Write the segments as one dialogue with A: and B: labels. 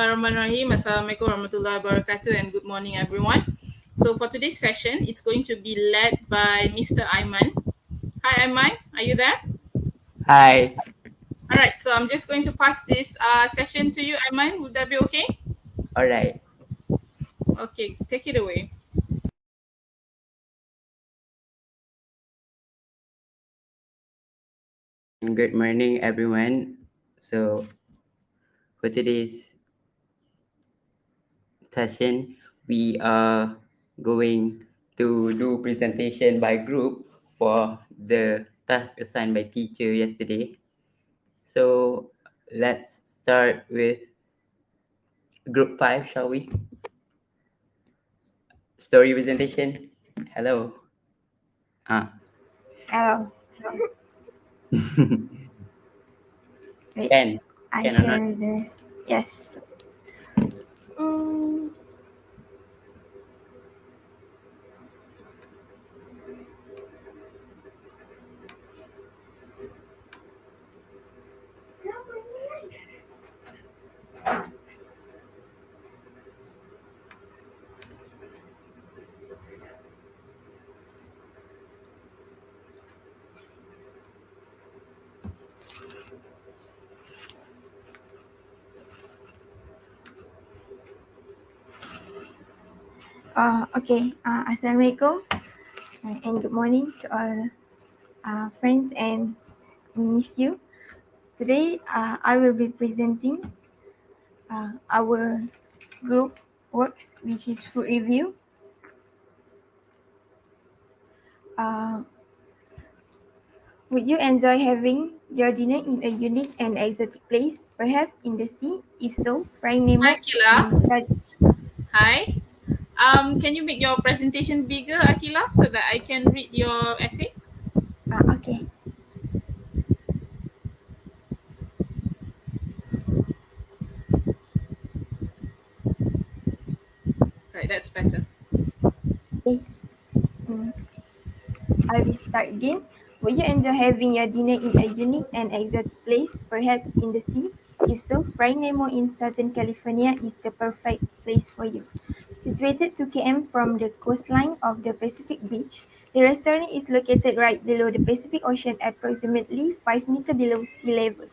A: Bismillahirrahmanirrahim. Assalamualaikum warahmatullahi wabarakatuh and good morning everyone. So for today's session, it's going to be led by Mr. Aiman. Hi Aiman, are you there?
B: Hi.
A: All right, so I'm just going to pass this session to you, Aiman. Would that be okay?
B: All right.
A: Okay, take it away.
B: Good morning, everyone. So for today's session, we are going to do presentation by group for the task assigned by teacher yesterday. So let's start with group 5, shall we? Story presentation. Hello.
C: Hello. Wait,
B: Can
C: I
B: or not?
C: share the yes. Mm, okay. Assalamualaikum and good morning to all friends and miss you. Today, I will be presenting our group works, which is food review. Would you enjoy having your dinner in a unique and exotic place, perhaps in the sea? If so, frying
A: Hi
C: Nemo in
A: Akila.
C: such.
A: Hi. Can you make your presentation bigger, Akila, so that I can read your essay?
C: Okay.
A: Right, that's better.
C: Okay. Mm. I will start again. Would you enjoy having your dinner in a unique and exotic place, perhaps in the sea? If so, Frying Nemo in Southern California is the perfect place for you. Situated 2 km from the coastline of the Pacific Beach, the restaurant is located right below the Pacific Ocean at approximately 5 meters below sea level.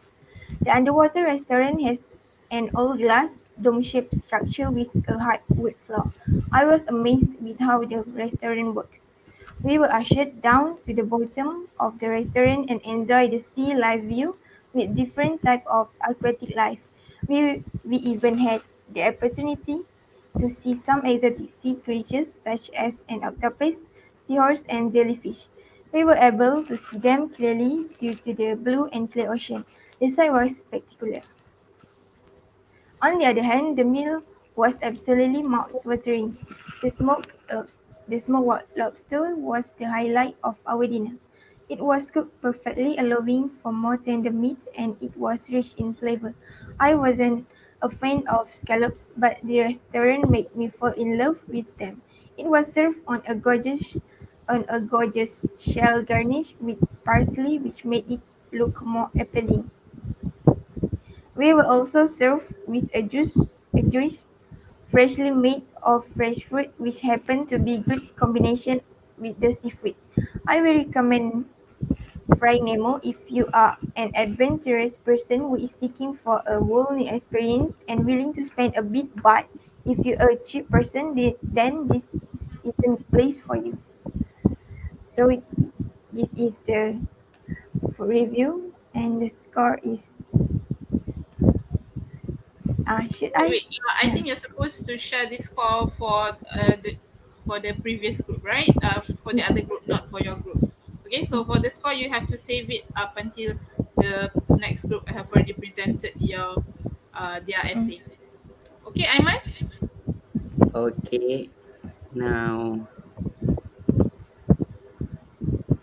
C: The underwater restaurant has an all-glass, dome-shaped structure with a hardwood floor. I was amazed with how the restaurant works. We were ushered down to the bottom of the restaurant and enjoyed the sea life view with different types of aquatic life. We even had the opportunity to see some exotic sea creatures such as an octopus, seahorse, and jellyfish. We were able to see them clearly due to the blue and clear ocean. The sight was spectacular. On the other hand, the meal was absolutely mouth-watering. The smoked lobster was the highlight of our dinner. It was cooked perfectly, allowing for more tender meat, and it was rich in flavor. I wasn't a fan of scallops, but the restaurant made me fall in love with them. It was served on a gorgeous shell garnish with parsley, which made it look more appealing. We were also served with a juice freshly made of fresh fruit, which happened to be a good combination with the seafood. I will recommend Fry Nemo if you are an adventurous person who is seeking for a whole new experience and willing to spend a bit. But if you're a cheap person, then this isn't the place for you. So this is the review, and the score is. Should
A: Wait,
C: I?
A: wait. I
C: Yeah.
A: think you're supposed to share this call for the previous group, right? For the other group, not for your group. Okay, so for the score, you have to save it up until the next group have already presented their
C: Mm.
A: essay. Okay, Aiman.
B: Okay. Now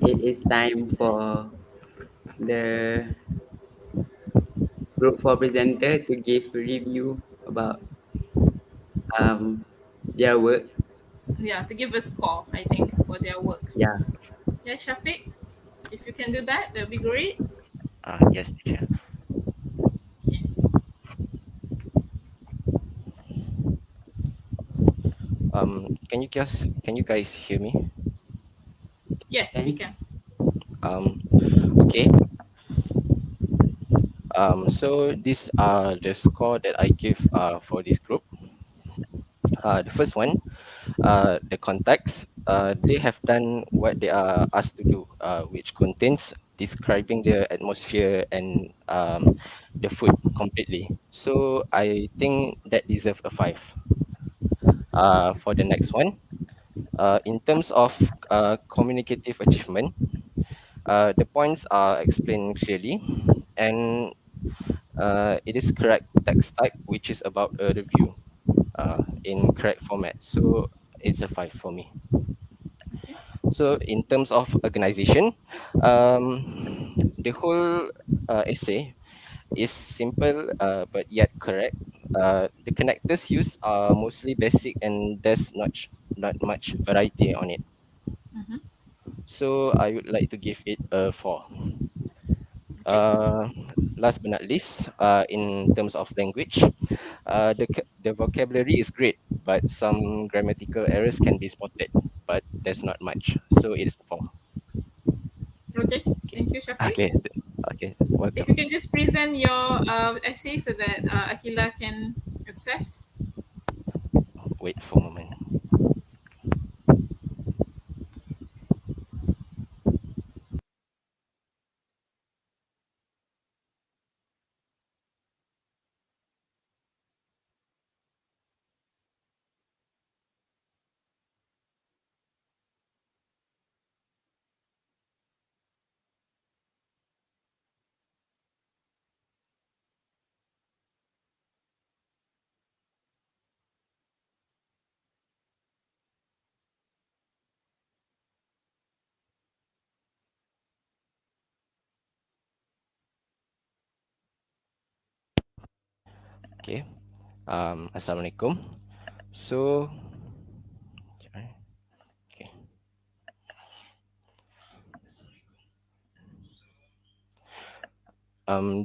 B: it is time for the group 4 presenter to give a review about their work.
A: Yeah, to give a score, I think, for their work.
B: Yeah.
A: Yeah, Shafiq, if you can do that, that'd be great.
D: Yes, teacher.
A: Okay.
D: Can you guys hear me?
A: Yes, we
B: Can
A: can.
D: Um, okay. So these are the score that I give for this group. The first one, the context. They have done what they are asked to do, which contains describing the atmosphere and the food completely. So I think that deserve a 5. For the next one, in terms of communicative achievement, the points are explained clearly, and it is correct text type, which is about a review in correct format. So it's a 5 for me.
A: Okay.
D: So in terms of organization, the whole essay is simple but yet correct. The connectors used are mostly basic and there's not much variety on it.
A: Mm-hmm.
D: So I would like to give it a 4.
A: Okay.
D: Uh, Last but not least, in terms of language, the vocabulary is great, but some grammatical errors can be spotted, but there's not much. So it is 4.
A: Okay.
D: Okay.
A: Thank you, Shafiq.
D: Okay. Okay.
A: If you
D: Welcome.
A: can just present your essay so that Akila can assess.
D: Wait for a moment. Okay. Assalamualaikum. So, okay.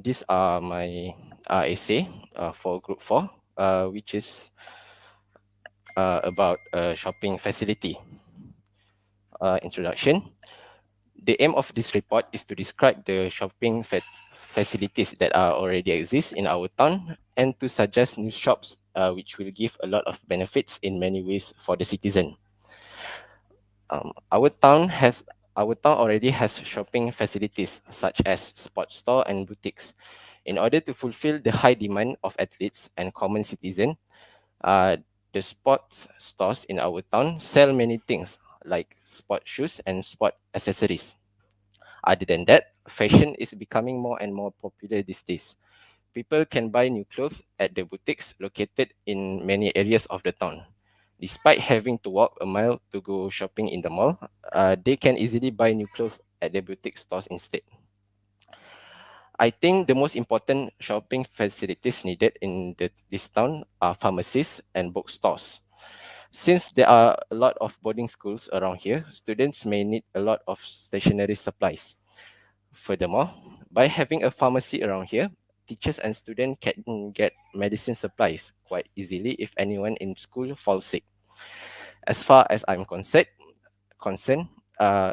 D: These are my essay for Group 4, which is about shopping facility. Introduction. The aim of this report is to describe the facilities that are already exist in our town and to suggest new shops which will give a lot of benefits in many ways for the citizen. Um, our town has our town already has shopping facilities such as sports store and boutiques. In order to fulfill the high demand of athletes and common citizen, uh, the sports stores in our town sell many things like sport shoes and sport accessories. Other than that, fashion is becoming more and more popular these days. People can buy new clothes at the boutiques located in many areas of the town. Despite having to walk a mile to go shopping in the mall, they can easily buy new clothes at the boutique stores instead. I think the most important shopping facilities needed in this town are pharmacies and bookstores. Since there are a lot of boarding schools around here, students may need a lot of stationery supplies. Furthermore, by having a pharmacy around here, teachers and students can get medicine supplies quite easily if anyone in school falls sick. As far as I'm concerned, uh,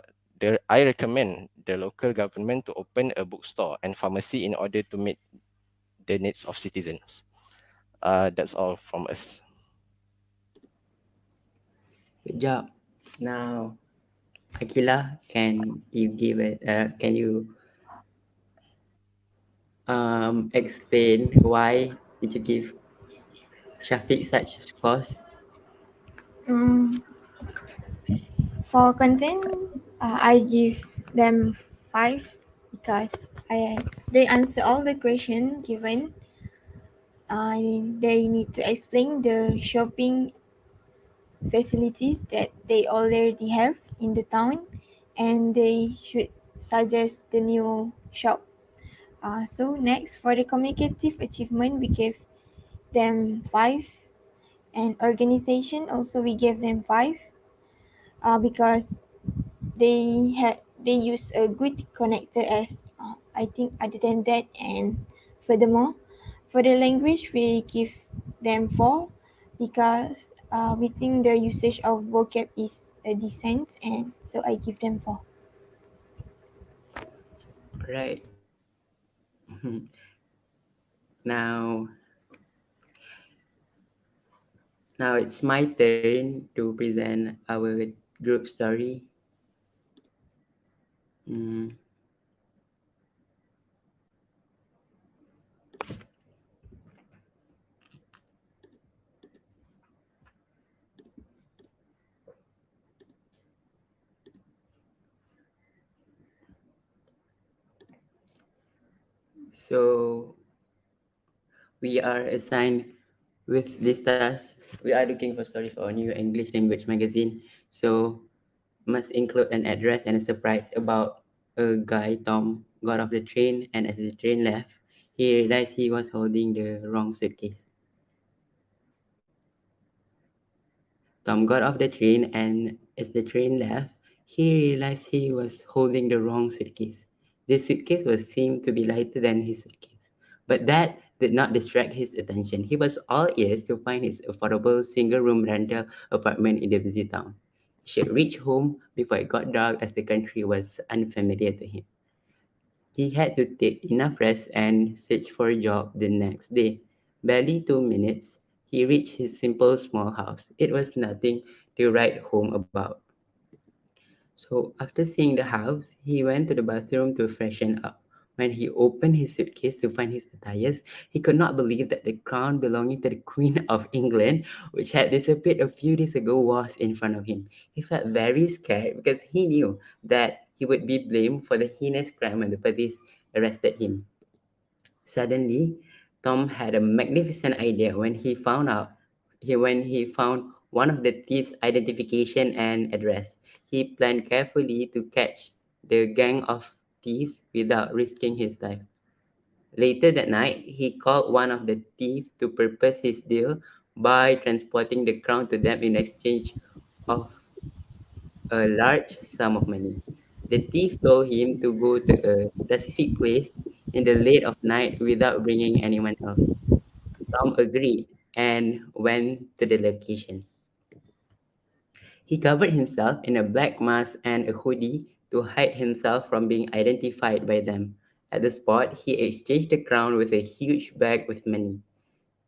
D: I recommend the local government to open a bookstore and pharmacy in order to meet the needs of citizens. That's all from us.
B: good job. Now, Akila, can you give it? Can you explain why did you give Shafiq such scores?
C: Mm, for content, I give them 5 because they answer all the question given. They need to explain the shopping facilities that they already have in the town, and they should suggest the new shop. So next, for the communicative achievement, we give them 5, and organization also we give them 5, because they use a good connector as, I think, other than that. And furthermore, for the language we give them 4, because We think the usage of vocab is decent, and so I give them 4.
B: Right. now now it's my turn to present our group story. Mm, so we are assigned with this task. We are looking for stories for a new English language magazine. So must include an address and a surprise about a guy. Tom got off the train, and as the train left, he realized he was holding the wrong suitcase. Tom got off the train, and as the train left, he realized he was holding the wrong suitcase. The suitcase was seemed to be lighter than his suitcase, but that did not distract his attention. He was all ears to find his affordable single-room rental apartment in the busy town. He should reach home before it got dark, as the country was unfamiliar to him. He had to take enough rest and search for a job the next day. Barely 2 minutes, he reached his simple small house. It was nothing to write home about. So, after seeing the house, he went to the bathroom to freshen up. When he opened his suitcase to find his attires, he could not believe that the crown belonging to the Queen of England, which had disappeared a few days ago, was in front of him. He felt very scared because he knew that he would be blamed for the heinous crime when the police arrested him. Suddenly, Tom had a magnificent idea when he found one of the thief's identification and address. He planned carefully to catch the gang of thieves without risking his life. Later that night, he called one of the thieves to purpose his deal by transporting the crown to them in exchange of a large sum of money. The thief told him to go to a specific place in the late of night without bringing anyone else. Tom agreed and went to the location. He covered himself in a black mask and a hoodie to hide himself from being identified by them. At the spot, he exchanged the crown with a huge bag with money.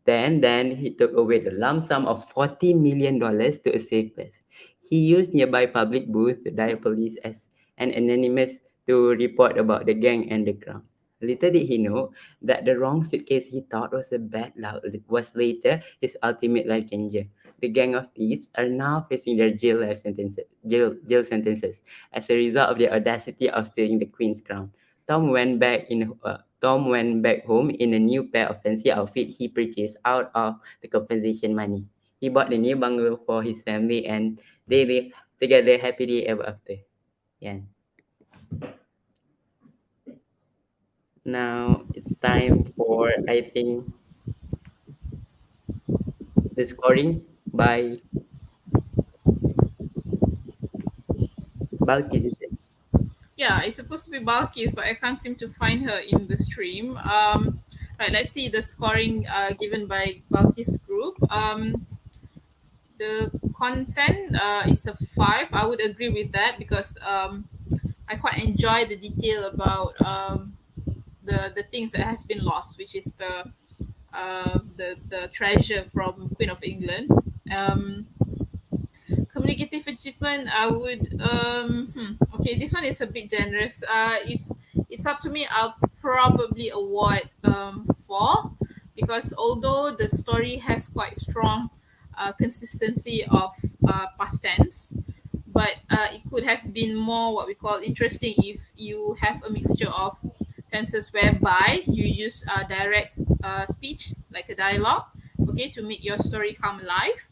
B: Then he took away the lump sum of $40 million to a safe place. He used nearby public booths to dial police as an anonymous to report about the gang and the crown. Little did he know that the wrong suitcase he thought was a bad luck was later his ultimate life changer. The gang of thieves are now facing their jail sentences as a result of their audacity of stealing the queen's crown. Tom went back home in a new pair of fancy outfit he purchased out of the compensation money. He bought a new bungalow for his family, and they lived together happily ever after. Yeah. Now it's time for, I think, the scoring by Balkis, is it?
A: Yeah, it's supposed to be Balkis, but I can't seem to find her in the stream. Right, let's see the scoring given by Balkis group. The content is a 5. I would agree with that because I quite enjoy the detail about the things that has been lost, which is the treasure from Queen of England. Um, Communicative achievement, I would okay, this one is a bit generous. If it's up to me, I'll probably award 4, because although the story has quite strong consistency of past tense, but it could have been more what we call interesting if you have a mixture of tenses whereby you use direct speech like a dialogue, okay, to make your story come alive,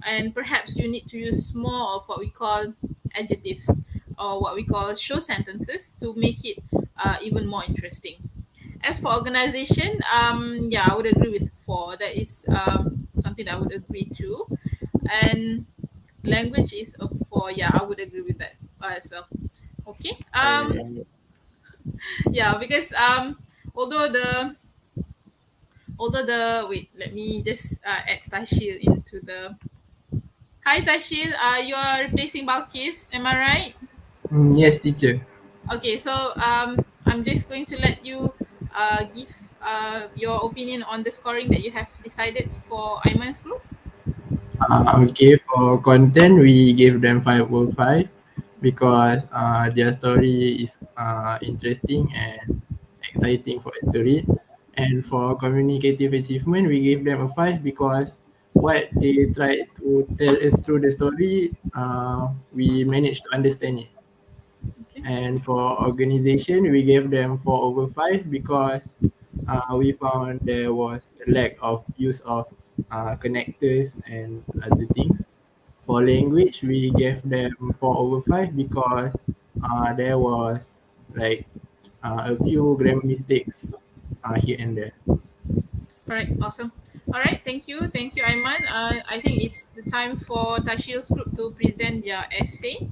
A: and perhaps you need to use more of what we call adjectives or what we call show sentences to make it even more interesting. As for organization, yeah, I would agree with 4. That is something that I would agree to. And language is a 4. Yeah, I would agree with that as well. Okay.
B: Alright.
A: Yeah, because although the although the wait, let me just add Tashil into the Hi Tashil, you are replacing Balkis, am I right?
E: Yes, teacher.
A: Okay, so I'm just going to let you give your opinion on the scoring that you have decided for Aiman's group.
E: Okay, for content, we gave them 5/5 because their story is interesting and exciting for us to read. And for communicative achievement, we gave them a 5 because what they tried to tell us through the story, we managed to understand it.
A: Okay.
E: And for organization, we gave them 4/5 because we found there was a lack of use of connectors and other things. For language, we gave them 4/5 because there was like a few grammar mistakes here and there.
A: All right, awesome. All right, thank you, Aiman. I think it's the time for Tashil's group to present their essay.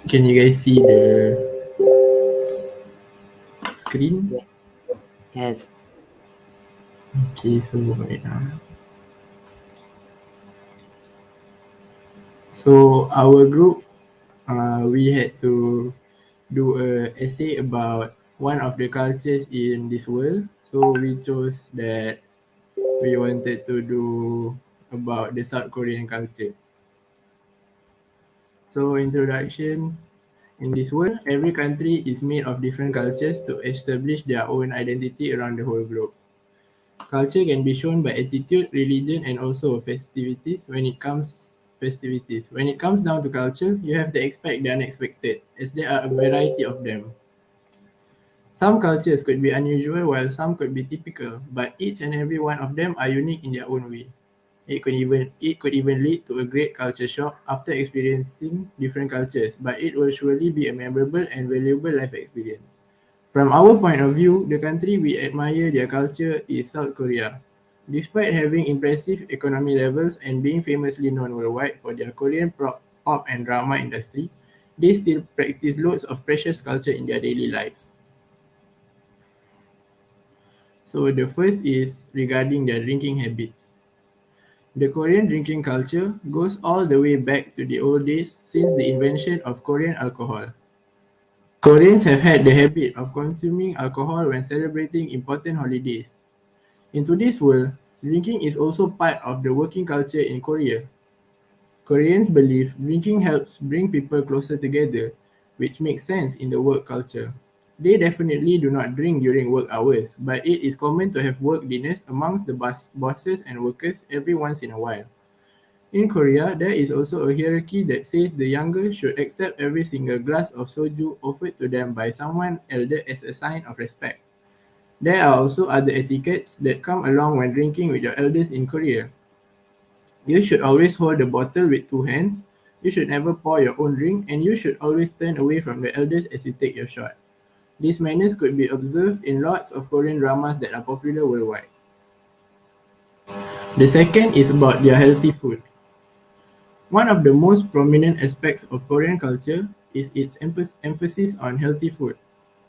E: Can you guys see the screen?
B: Yes.
E: Okay, so wait. So our group, we had to do a essay about one of the cultures in this world. So we chose that we wanted to do about the South Korean culture. So introduction. In this world, every country is made of different cultures to establish their own identity around the whole globe. Culture can be shown by attitude, religion, and also festivities. When it comes down to culture, you have to expect the unexpected, as there are a variety of them. Some cultures could be unusual while some could be typical, but each and every one of them are unique in their own way. It could even lead to a great culture shock after experiencing different cultures, but it will surely be a memorable and valuable life experience. From our point of view, the country we admire their culture is South Korea. Despite having impressive economy levels and being famously known worldwide for their Korean pop and drama industry, they still practice loads of precious culture in their daily lives. So the first is regarding their drinking habits. The Korean drinking culture goes all the way back to the old days since the invention of Korean alcohol. Koreans have had the habit of consuming alcohol when celebrating important holidays. In today's world, drinking is also part of the working culture in Korea. Koreans believe drinking helps bring people closer together, which makes sense in the work culture. They definitely do not drink during work hours, but it is common to have work dinners amongst the bosses and workers every once in a while. In Korea, there is also a hierarchy that says the younger should accept every single glass of soju offered to them by someone elder as a sign of respect. There are also other etiquettes that come along when drinking with your elders in Korea. You should always hold the bottle with two hands, you should never pour your own drink, and you should always turn away from the elders as you take your shot. These manners could be observed in lots of Korean dramas that are popular worldwide. The second is about their healthy food. One of the most prominent aspects of Korean culture is its emphasis on healthy food.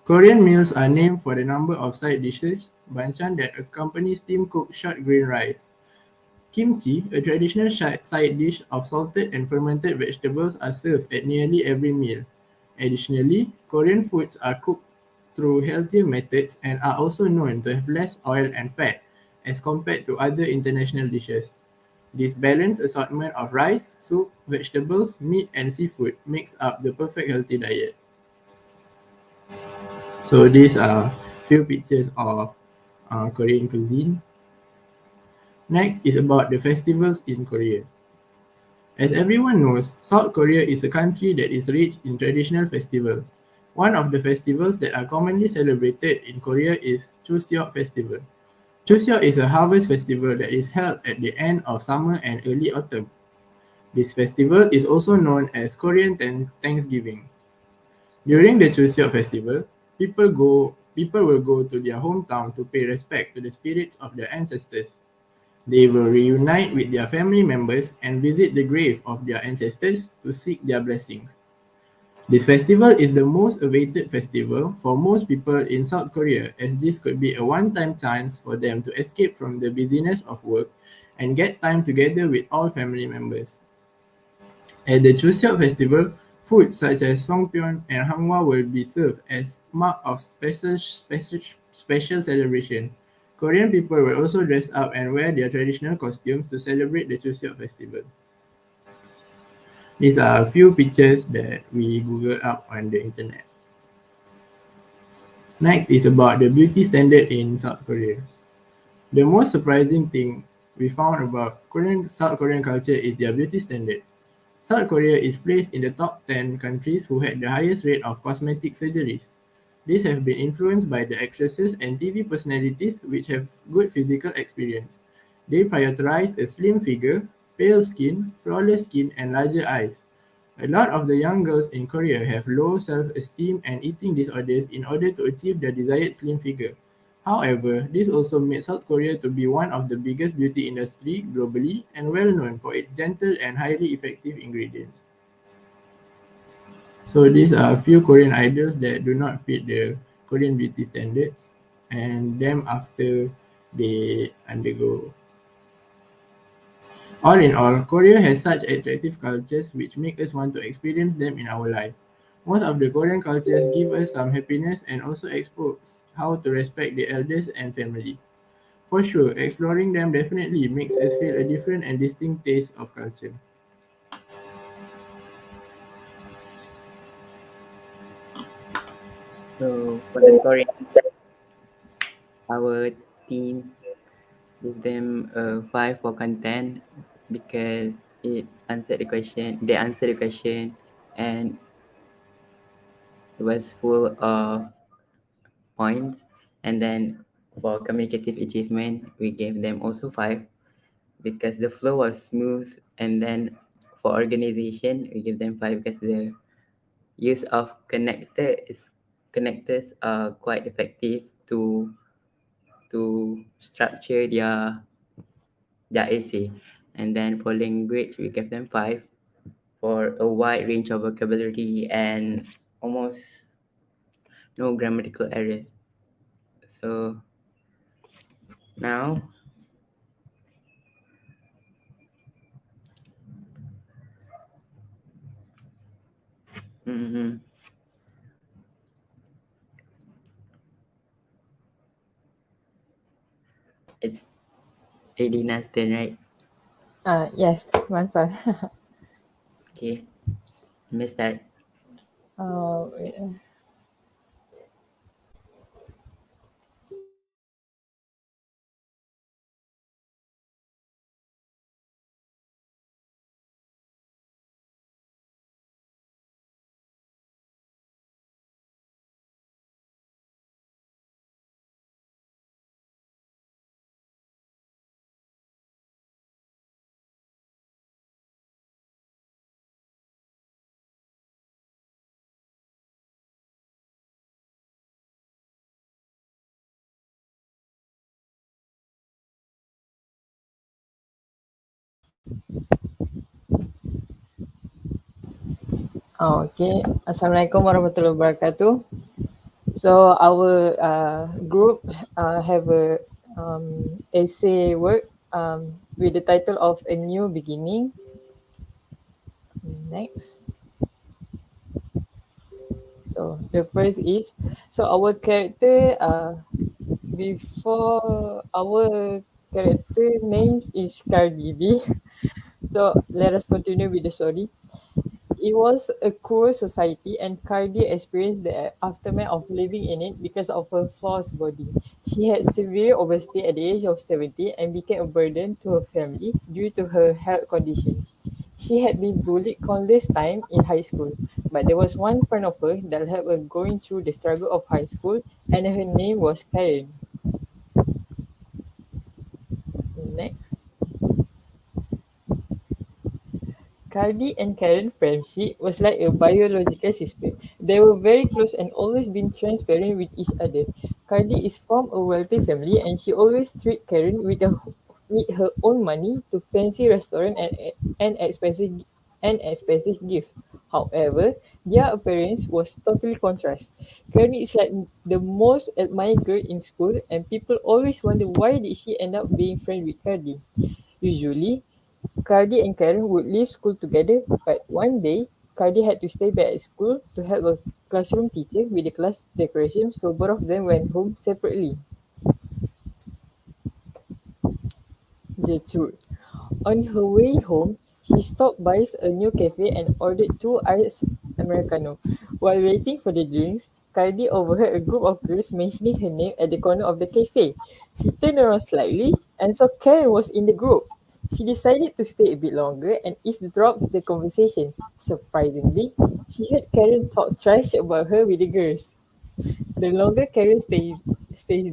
E: Korean meals are named for the number of side dishes, banchan that accompany steam-cooked short grain rice. Kimchi, a traditional side dish of salted and fermented vegetables, are served at nearly every meal. Additionally, Korean foods are cooked through healthier methods and are also known to have less oil and fat as compared to other international dishes. This balanced assortment of rice, soup, vegetables, meat, and seafood makes up the perfect healthy diet. So these are few pictures of Korean cuisine. Next is about the festivals in Korea. As everyone knows, South Korea is a country that is rich in traditional festivals. One of the festivals that are commonly celebrated in Korea is Chuseok Festival. Chuseok is a harvest festival that is held at the end of summer and early autumn. This festival is also known as Korean Thanksgiving. During the Chuseok festival, people will go to their hometown to pay respect to the spirits of their ancestors. They will reunite with their family members and visit the grave of their ancestors to seek their blessings. This festival is the most awaited festival for most people in South Korea, as this could be a one-time chance for them to escape from the busyness of work and get time together with all family members. At the Chuseok festival, food such as songpyeon and hangwa will be served as mark of special celebration. Korean people will also dress up and wear their traditional costumes to celebrate the Chuseok festival. These are a few pictures that we Googled up on the internet. Next is about the beauty standard in South Korea. The most surprising thing we found about South Korean culture is their beauty standard. South Korea is placed in the top 10 countries who had the highest rate of cosmetic surgeries. These have been influenced by the actresses and TV personalities which have good physical experience. They prioritize a slim figure, pale skin, flawless skin, and larger eyes. A lot of the young girls in Korea have low self-esteem and eating disorders in order to achieve their desired slim figure. However, this also made South Korea to be one of the biggest beauty industry globally and well known for its gentle and highly effective ingredients. So these are a few Korean idols that do not fit the Korean beauty standards and them after they undergo. All in all, Korea has such attractive cultures which make us want to experience them in our life. Most of the Korean cultures give us some happiness and also expose how to respect the elders and family. For sure, exploring them definitely makes us feel a different and distinct taste of culture.
B: So for the Korean, our team give them a 5 for content because it answered the question. They answered the question, and it was full of points. And then for communicative achievement, we gave them also 5 because the flow was smooth. And then for organization, we give them 5 because the use of connectors are quite effective to structure their essay. And then for language, we give them 5 for a wide range of vocabulary and almost no grammatical errors. So now mhm, it's Edina's turn, right?
F: Yes, Mansar.
B: Okay, let me start.
F: Wait, okay. Assalamualaikum warahmatullahi wabarakatuh. So our group have a essay work with the title of A New Beginning. Next. So the first is, so our character before our character names is Cardi B. So let us continue with the story. It was a cruel society, and Cardi experienced the aftermath of living in it because of her false body. She had severe obesity at the age of 70 and became a burden to her family due to her health condition. She had been bullied countless times in high school, but there was one friend of her that helped her going through the struggle of high school, and her name was Karen. Next. Cardi and Karen friendship was like a biological sister. They were very close and always been transparent with each other. Cardi is from a wealthy family and she always treat Karen with her own money to fancy restaurant and expensive gift. However, their appearance was totally contrast. Karen is like the most admired girl in school and people always wonder why did she end up being friends with Cardi. Usually, Cardi and Karen would leave school together, but one day, Cardi had to stay back at school to help a classroom teacher with the class decoration, so both of them went home separately. The truth. On her way home, she stopped by a new cafe and ordered two ice americano. While waiting for the drinks, Cardi overheard a group of girls mentioning her name at the corner of the cafe. She turned around slightly and saw Karen was in the group. She decided to stay a bit longer and eavesdropped the conversation. Surprisingly, she heard Karen talk trash about her with the girls. The longer Karen stays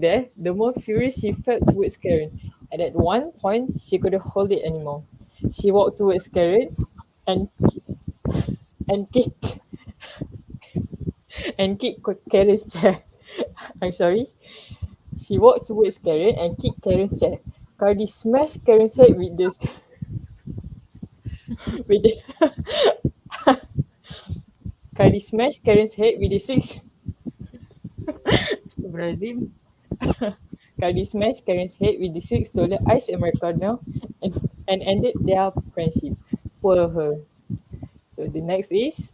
F: there, the more furious she felt towards Karen. And at one point, she couldn't hold it anymore. She walked towards Karen and and kicked and kicked Karen's chair. I'm sorry. She walked towards Karen and kicked Karen's chair. Cardi smashed Karen's head with this with the Cardi smashed Karen's head with the six Brazil. Cardi smashed Karen's head with the $6 ice americano and, and ended their friendship. Poor her. So the next is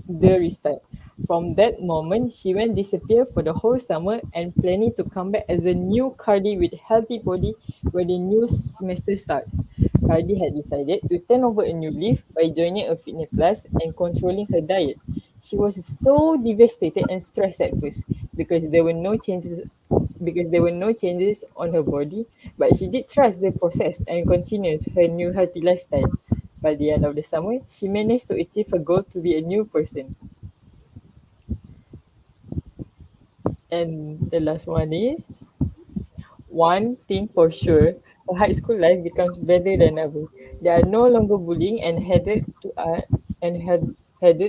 F: the restart. From that moment, she went disappear for the whole summer and planning to come back as a new Cardi with healthy body when the new semester starts. Cardi had decided to turn over a new leaf by joining a fitness class and controlling her diet. She was so devastated and stressed at first because there were no changes on her body, but she did trust the process and continues her new healthy lifestyle. By the end of the summer, she managed to achieve her goal to be a new person. And the last one is one thing for sure, her high school life becomes better than ever. They are no longer bullying and headed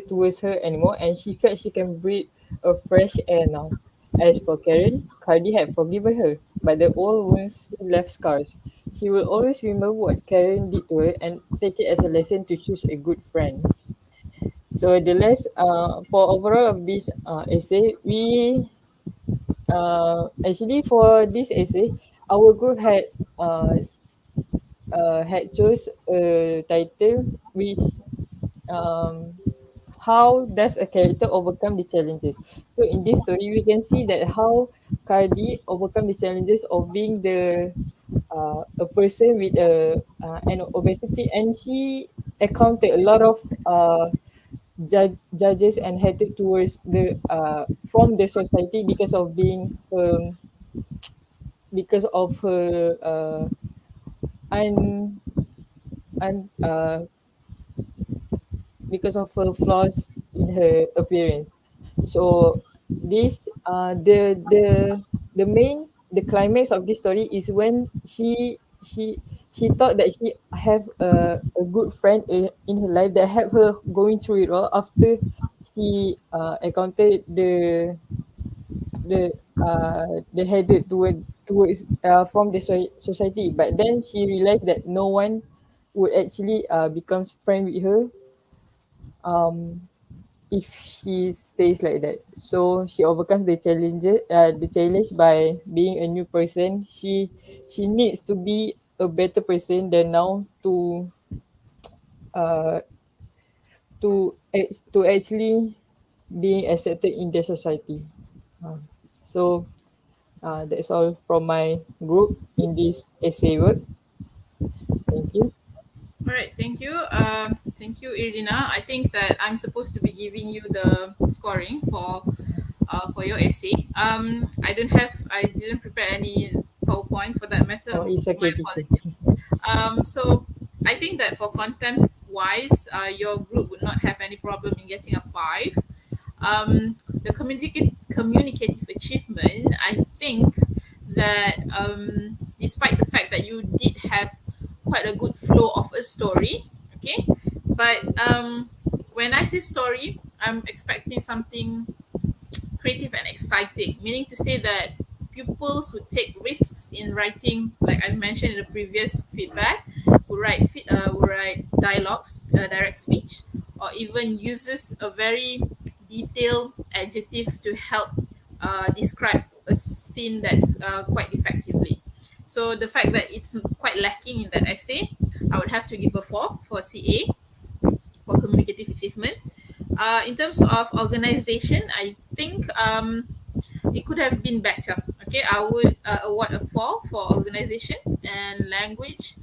F: towards her anymore, and she felt she can breathe a fresh air now. As for Karen, Cardi had forgiven her, but the old wounds still left scars. She will always remember what Karen did to her and take it as a lesson to choose a good friend. So the last for overall of this essay, we actually for this essay, our group had chose a title which um, how does a character overcome the challenges? So in this story, we can see that how Cardi overcome the challenges of being a person with an obesity, and she encountered a lot of judges and hatred towards the from the society because of her un, un because of her flaws in her appearance. So this the climax of this story is when she thought that she have a good friend in her life that helped her going through it all after she encountered the headed towards from the society, but then she realized that no one would actually becomes friend with her um if she stays like that. So she overcomes the challenge by being a new person. She needs to be a better person than now uh to actually being accepted in the society. Uh, so that's all from my group in this essay work. Thank you.
A: All right, thank you, Irina. I think that I'm supposed to be giving you the scoring for your essay. I didn't prepare any PowerPoint for that matter.
F: Oh, it's
A: My
F: okay, teacher.
A: apologies. So I think that for content wise, your group would not have any problem in getting a five. The communicative achievement, I think that despite the fact that you did have quite a good flow of a story, Okay, but when I say story, I'm expecting something creative and exciting, meaning to say that pupils would take risks in writing, like I mentioned in the previous feedback, would write dialogues, direct speech, or even uses a very detailed adjective to help describe a scene that's quite effectively. So the fact that it's quite lacking in that essay, I would have to give a 4 for CA, for communicative achievement. In terms of organization, I think it could have been better. Okay, I would award a 4 for organization and language,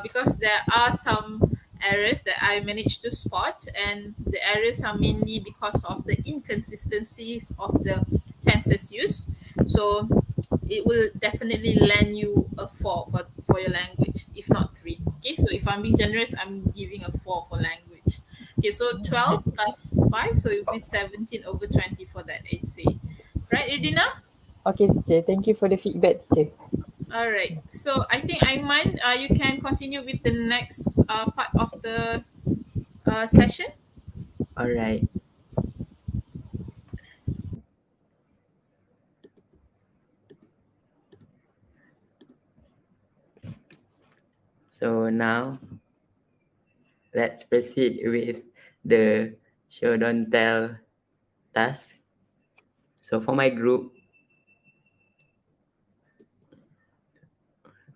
A: because there are some errors that I managed to spot, and the errors are mainly because of the inconsistencies of the tenses used. So it will definitely land you a 4 for your language, if not 3. Okay, so if I'm being generous, I'm giving a 4 for language. Okay, so 12 plus 5, so it will be 17 over 20 for that essay. Right, Edina?
F: Okay, teacher. Thank you for the feedback, teacher.
A: All right. So I think Aiman, you can continue with the next part of the session.
B: All right. So now let's proceed with the show don't tell task. So for my group,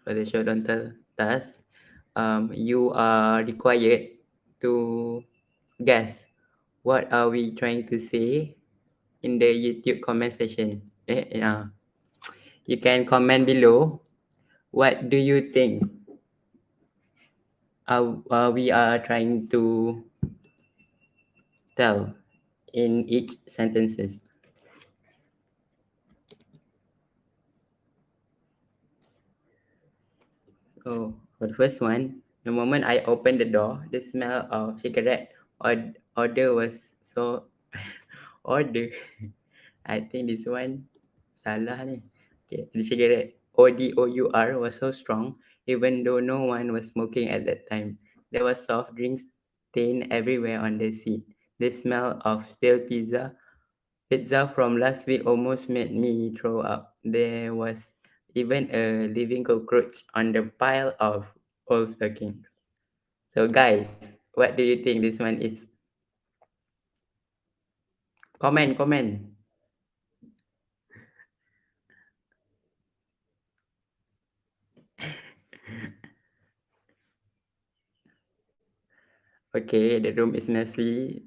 B: for the show don't tell task, you are required to guess what are we trying to say in the YouTube comment section. You can comment below. What do you think we are trying to tell in each sentences? So for the first one, the moment I opened the door, the smell of cigarette odor was so order. I think this one salah ni. Okay, the cigarette ODOUR was so strong, even though no one was smoking at that time. There was soft drinks stain everywhere on the seat. The smell of stale pizza from last week almost made me throw up. There was even a living cockroach on the pile of old stockings. So guys, what do you think this one is? Comment. Okay, the room is messy.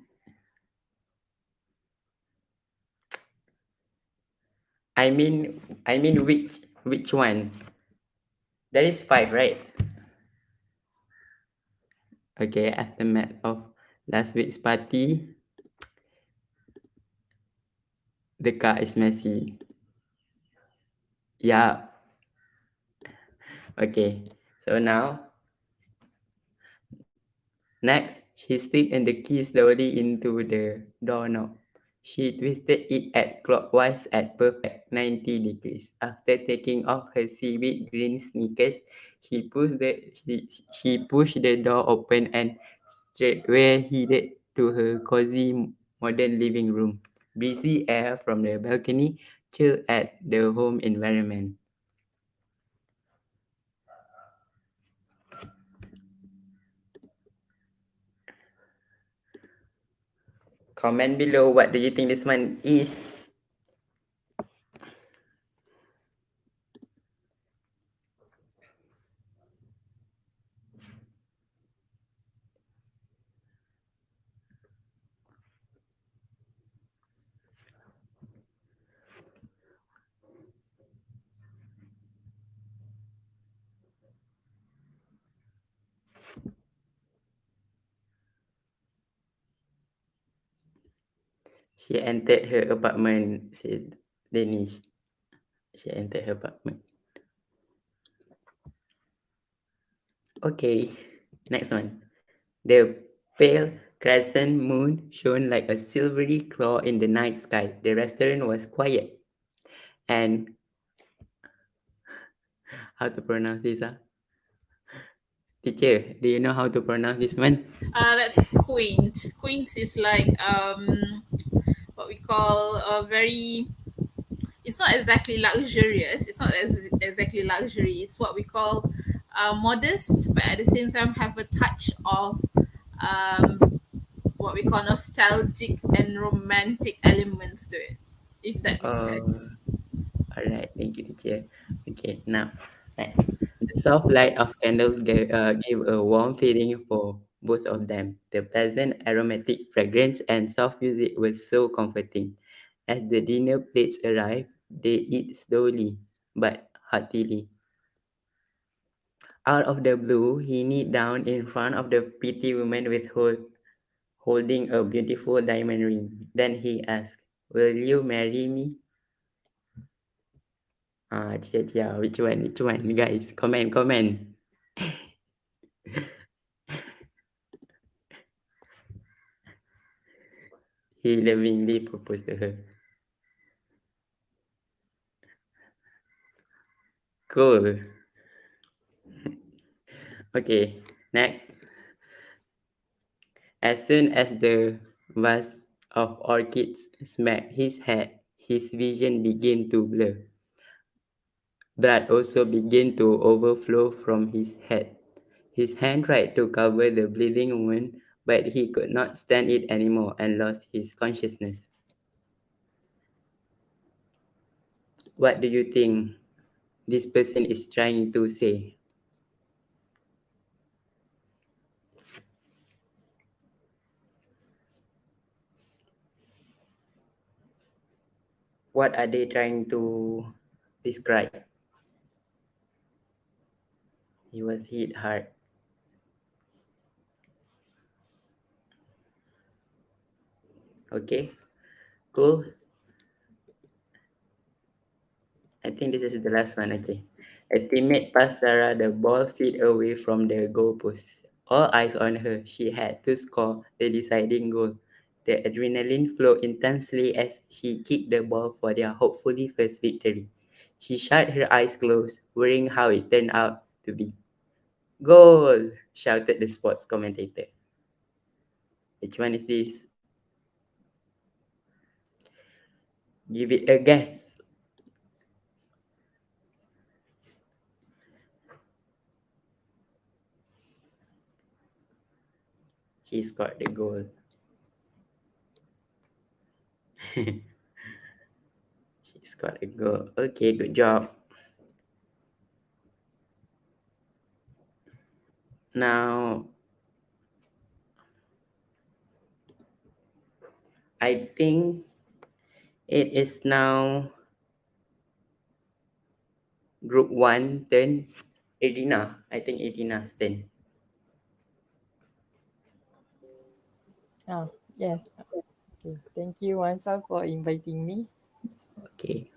B: I mean which one? There is 5, right? Okay, aftermath of last week's party, the car is messy. Yeah. Okay. So now, next, she slipped and the key slowly into the doorknob. She twisted it at clockwise at perfect 90 degrees. After taking off her seaweed green sneakers, she pushed the door open and straightway headed to her cozy modern living room. Breezy air from the balcony chilled at the home environment. Comment below what do you think this one is. She entered her apartment, said Danish. She entered her apartment. Okay, next one. The pale crescent moon shone like a silvery claw in the night sky. The restaurant was quiet and how to pronounce this? Teacher, do you know how to pronounce this one?
A: That's quaint. Quaint is like what we call a very. It's not exactly luxurious. It's not exactly luxury. It's what we call modest, but at the same time have a touch of what we call nostalgic and romantic elements to it, if that makes
B: Oh,
A: sense.
B: alright. Thank you, teacher. Okay, now next. The soft light of candles gave a warm feeling for both of them. The pleasant aromatic fragrance and soft music were so comforting. As the dinner plates arrived, they eat slowly but heartily. Out of the blue, he knelt down in front of the pretty woman holding a beautiful diamond ring. Then he asked, "Will you marry me?" Chia Chia, which one? Which one? Guys, comment. He lovingly proposed to her. Cool. Okay, next. As soon as the vase of orchids smacked his head, his vision began to blur. Blood also began to overflow from his head. His hand tried to cover the bleeding wound, but he could not stand it anymore and lost his consciousness. What do you think this person is trying to say? What are they trying to describe? He was hit hard. Okay, cool. I think this is the last one. Okay. A teammate passed Sarah the ball feet away from the goalpost. All eyes on her. She had to score the deciding goal. The adrenaline flowed intensely as she kicked the ball for their hopefully first victory. She shut her eyes closed, worrying how it turned out to be. Goal! Shouted the sports commentator. Which one is this? Give it a guess. She scored the goal. She scored a goal. Okay, good job. Now, I think it is now group 1 turn. Edina. I think Edina's turn.
F: Yes. Okay. Thank you, Wansal, for inviting me.
B: Okay.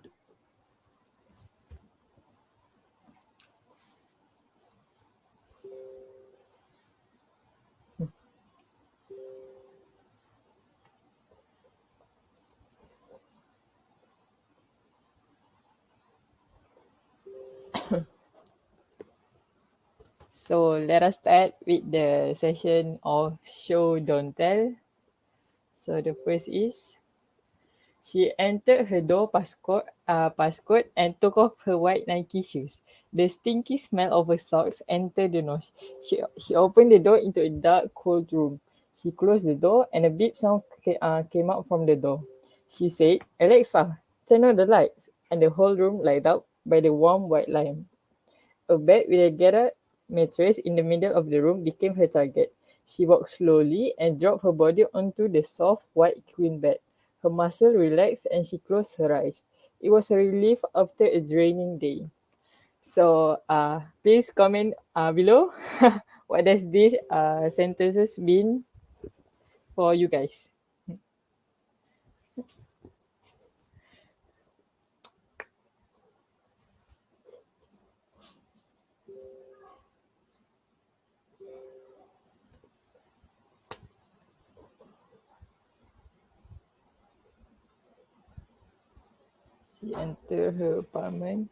F: So let us start with the session of show don't tell. So the first is she entered her door passcode and took off her white Nike shoes. The stinky smell of her socks entered the nose. She opened the door into a dark, cold room. She closed the door and a beep sound came out from the door. She said, "Alexa, turn on the lights," and the whole room lighted up by the warm white lamp. A bed with a Gerard mattress in the middle of the room became her target. She walked slowly and dropped her body onto the soft white queen bed. Her muscles relaxed and she closed her eyes. It was a relief after a draining day. So, please comment below. What does these sentences mean for you guys? She entered her apartment.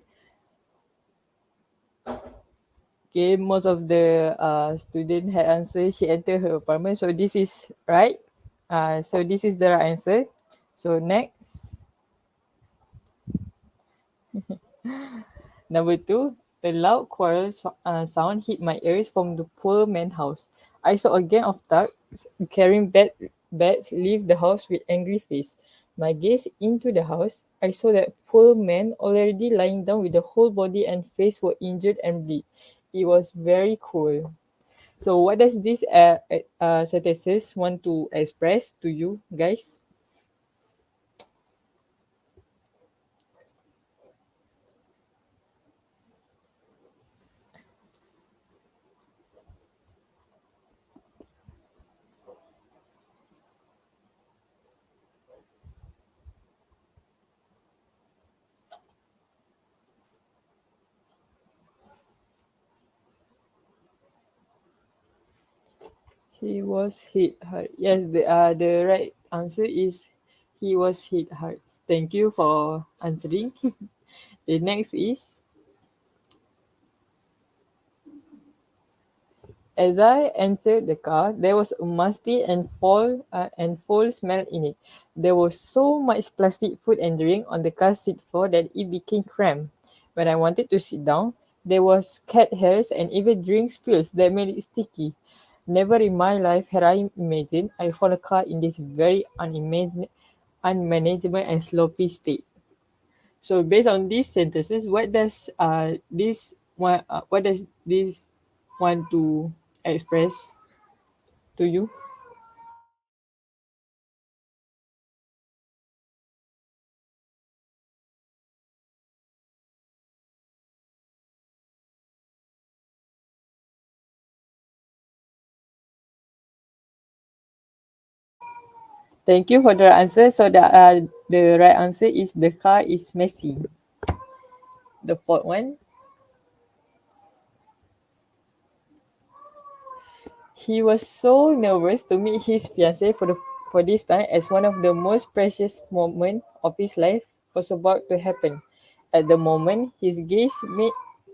F: Okay, most of the student had answered she entered her apartment. So this is right. So this is the right answer. So next, number two, a loud quarrel sound hit my ears from the poor man's house. I saw a gang of thugs carrying beds leave the house with angry face. My gaze into the house, I saw that poor man already lying down with the whole body and face were injured and bleed. It was very cruel. So what does this sentences want to express to you guys? He was hit hard. Yes, the right answer is he was hit hard. Thank you for answering. The next is, as I entered the car, there was a musty and foul smell in it. There was so much plastic food and drink on the car seat floor that it became cramped. When I wanted to sit down, there was cat hairs and even drink spills that made it sticky. Never in my life had I imagined I found a car in this very unmanageable and sloppy state. So based on these sentences, what does this want to express to you? Thank you for the answer. So the right answer is the car is messy. The fourth one, he was so nervous to meet his fiancée for this time as one of the most precious moments of his life was about to happen. At the moment, his gaze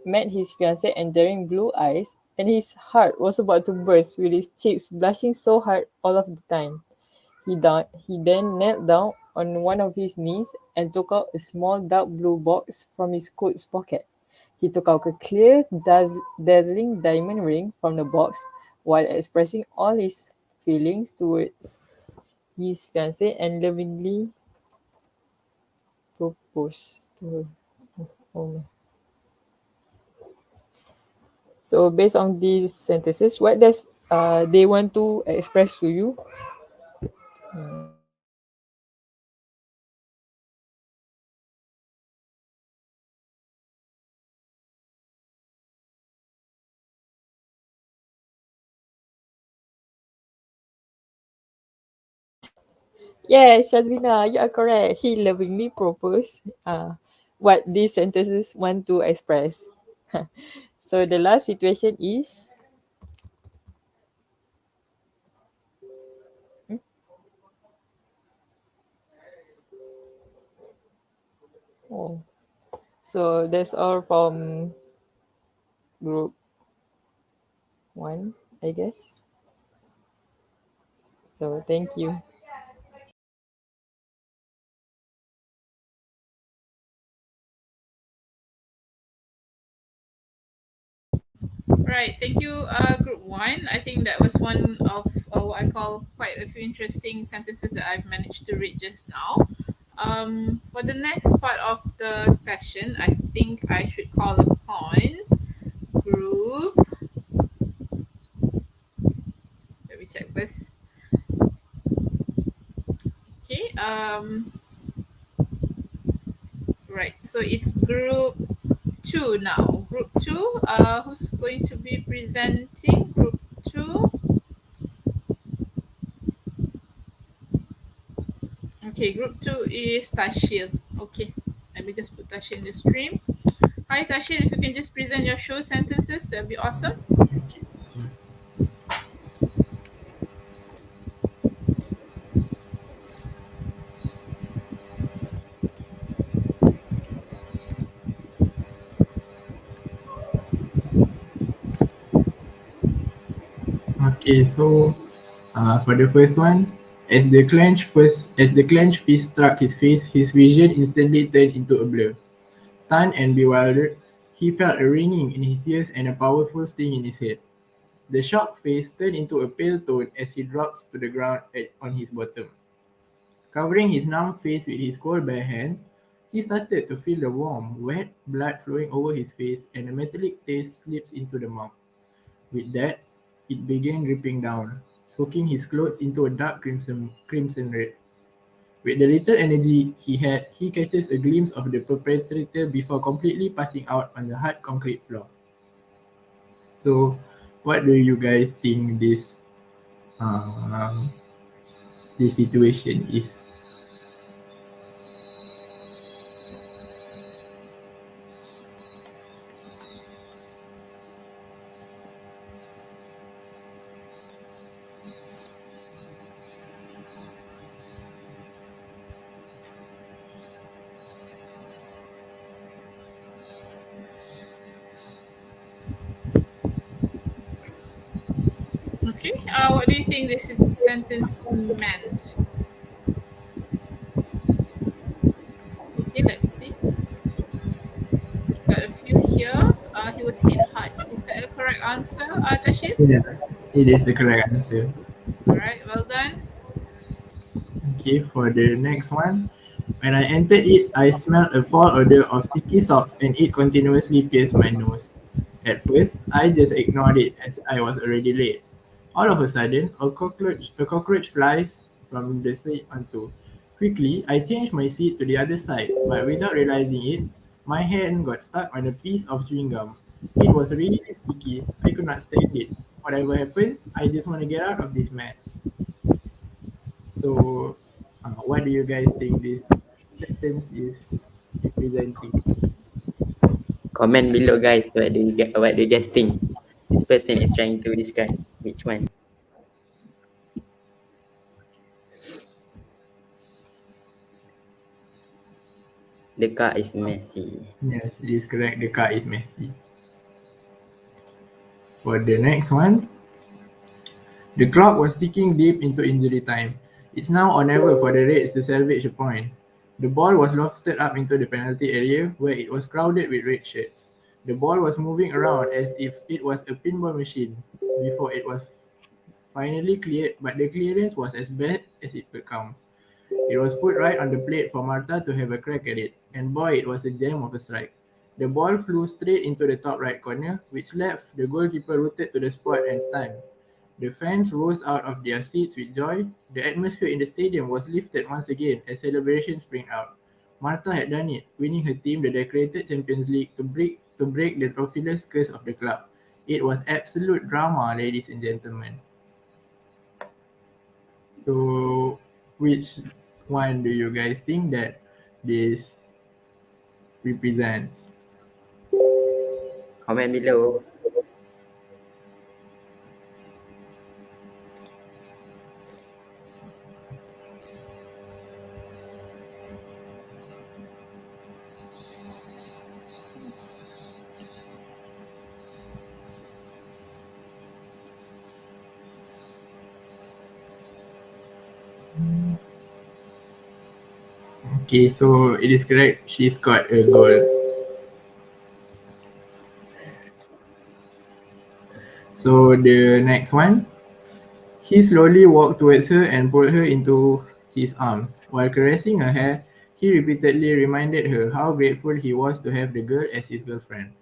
F: met his fiancée endearing blue eyes, and his heart was about to burst with his cheeks blushing so hard all of the time. He then knelt down on one of his knees and took out a small dark blue box from his coat pocket. He took out a clear, dazzling diamond ring from the box while expressing all his feelings towards his fiancée and lovingly proposed to her. Oh my. So, based on these sentences, what does they want to express to you? Yes, Shazmina, you are correct. He lovingly proposed what these sentences want to express. So the last situation is, oh, so that's all from group one, I guess. So thank you.
A: Right, thank you, Group One. I think that was one of what I call quite a few interesting sentences that I've managed to read just now. For the next part of the session, I think I should call upon Group. Let me check first. Okay. Right. So it's Group Two now. Group Two. Who's going to be presenting? Group Two. Okay, group two is Tashil. Okay, let me just put Tashil in the stream. Hi Tashil, if you can just present your show sentences, that'd be awesome.
E: Okay, so Okay, so for the first one, as the clenched fist struck his face, his vision instantly turned into a blur. Stunned and bewildered, he felt a ringing in his ears and a powerful sting in his head. The shocked face turned into a pale tone as he dropped to the ground on his bottom. Covering his numb face with his cold bare hands, he started to feel the warm, wet blood flowing over his face and a metallic taste slips into the mouth. With that, it began dripping down, soaking his clothes into a dark crimson red. With the little energy he had, he catches a glimpse of the perpetrator before completely passing out on the hard concrete floor. So, what do you guys think um, this situation is?
A: Okay. What do you think this is sentence meant? Okay, let's see. Got a few here. He was hit hard. Is that a correct answer, Tashid?
E: Yeah, it is the correct answer.
A: All right. Well done.
E: Okay, for the next one. When I entered it, I smelled a foul odor of sticky socks and it continuously pierced my nose. At first, I just ignored it as I was already late. All of a sudden, a cockroach flies from the seat onto. Quickly, I changed my seat to the other side, but without realizing it, my hand got stuck on a piece of chewing gum. It was really sticky. I could not stand it. Whatever happens, I just want to get out of this mess. So, what do you guys think this sentence is representing?
B: Comment below, guys. What do you guys think? This person is trying to describe which one. The car is messy.
E: Yes, it is correct. The car is messy. For the next one, the clock was ticking deep into injury time. It's now or never for the Reds to salvage a point. The ball was lofted up into the penalty area where it was crowded with red shirts. The ball was moving around as if it was a pinball machine before it was finally cleared, but the clearance was as bad as it could come. It was put right on the plate for Martha to have a crack at it, and boy, it was a gem of a strike. The ball flew straight into the top right corner, which left the goalkeeper rooted to the spot and stunned. The fans rose out of their seats with joy. The atmosphere in the stadium was lifted once again as celebrations sprang out. Martha had done it, winning her team the decorated Champions League to break the trophyless curse of the club. It was absolute drama, ladies and gentlemen. So, which one do you guys think that this represents?
B: Comment below.
E: Okay, so it is correct. She scored a goal. So the next one, he slowly walked towards her and pulled her into his arms. While caressing her hair, he repeatedly reminded her how grateful he was to have the girl as his girlfriend.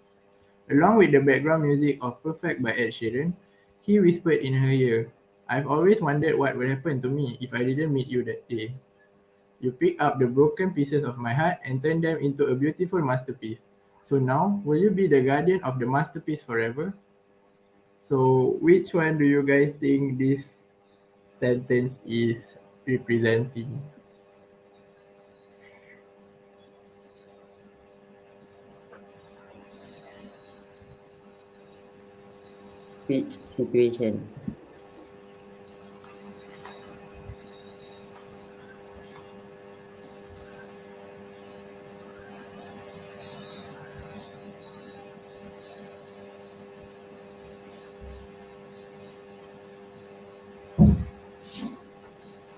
E: Along with the background music of Perfect by Ed Sheeran, he whispered in her ear, I've always wondered what would happen to me if I didn't meet you that day. You picked up the broken pieces of my heart and turned them into a beautiful masterpiece. So now, will you be the guardian of the masterpiece forever? So, which one do you guys think this sentence is representing?
B: Which situation?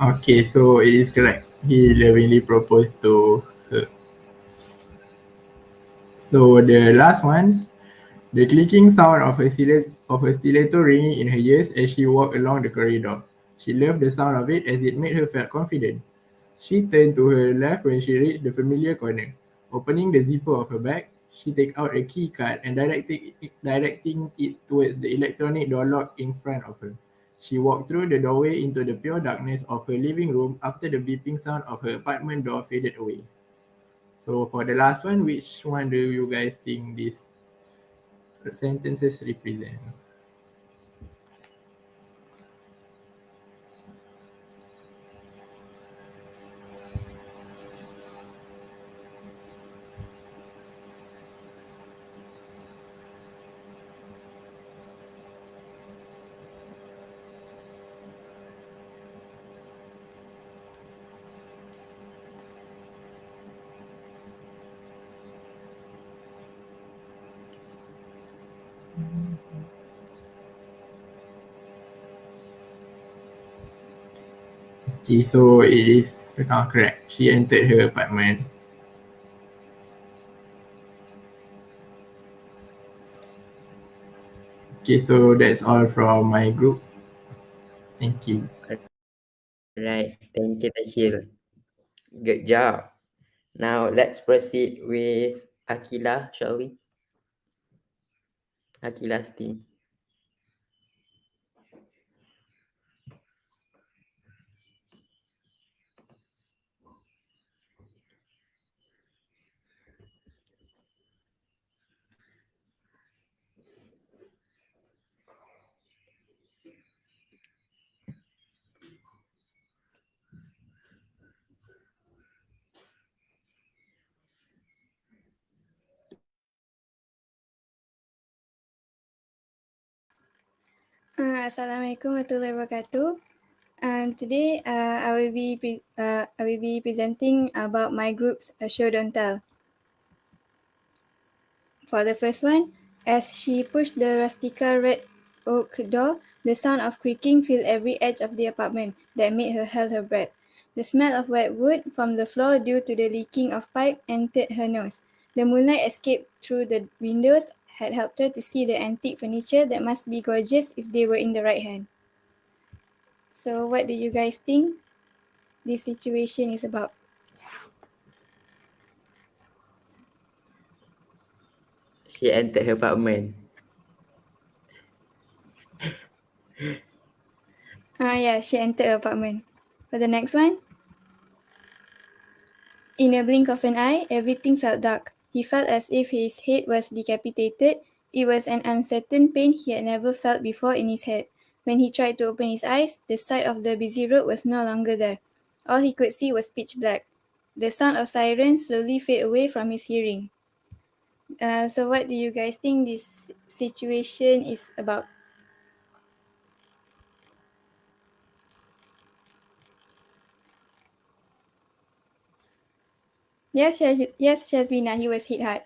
E: Okay, so it is correct. He lovingly proposed to her. So the last one, the clicking sound of a stiletto ringing in her ears as she walked along the corridor. She loved the sound of it as it made her feel confident. She turned to her left when she reached the familiar corner. Opening the zipper of her bag, she took out a key card and directing it towards the electronic door lock in front of her. She walked through the doorway into the pure darkness of her living room after the beeping sound of her apartment door faded away. So for the last one, which one do you guys think these sentences represent? Okay, so it is correct. She entered her apartment. Okay, so that's all from my group. Thank you.
B: Right. Thank you, Tashil. Good job. Now let's proceed with Akila, shall we? Akila's team.
G: Assalamualaikum warahmatullahi wabarakatuh. Today I will be presenting about my group's show don't tell. For the first one, as she pushed the rustica red oak door, the sound of creaking filled every edge of the apartment that made her hold her breath. The smell of wet wood from the floor due to the leaking of pipe entered her nose. The moonlight escaped through the windows had helped her to see the antique furniture that must be gorgeous if they were in the right hand. So what do you guys think this situation is about?
B: She entered her apartment.
G: Yeah, she entered her apartment. For the next one, in a blink of an eye, everything felt dark. He felt as if his head was decapitated. It was an uncertain pain he had never felt before in his head. When he tried to open his eyes, the sight of the busy road was no longer there. All he could see was pitch black. The sound of sirens slowly faded away from his hearing. So what do you guys think this situation is about? Yes, Shazvina, he was hit hard.